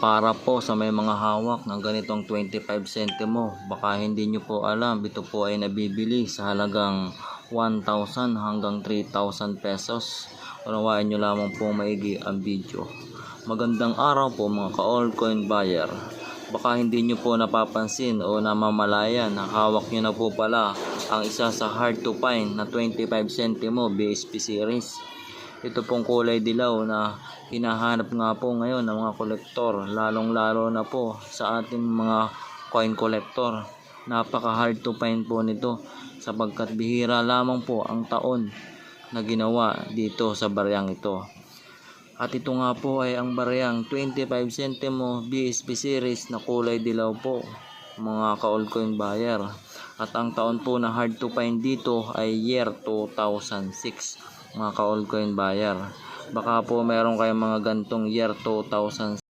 Para po sa may mga hawak ng ganitong 25 centimo, baka hindi nyo po alam, ito po ay nabibili sa halagang 1,000 hanggang 3,000 pesos. Unawain nyo lamang po maigi ang video. Magandang araw po mga ka-altcoin buyer. Baka hindi nyo po napapansin o namamalayan na hawak nyo na po pala ang isa sa hard to find na 25 centimo BSP series. Ito pong kulay dilaw na hinahanap nga po ngayon ng mga kolektor, lalong lalo na po sa ating mga coin collector. Napaka hard to find po nito sapagkat bihira lamang po ang taon na ginawa dito sa baryang ito. At ito nga po ay ang baryang 25 centimo BSP series na kulay dilaw po mga ka-altcoin buyer. At ang taon po na hard to find dito ay year 2006 mga ka-altcoin buyer. Baka po meron kayong mga gantong year 2006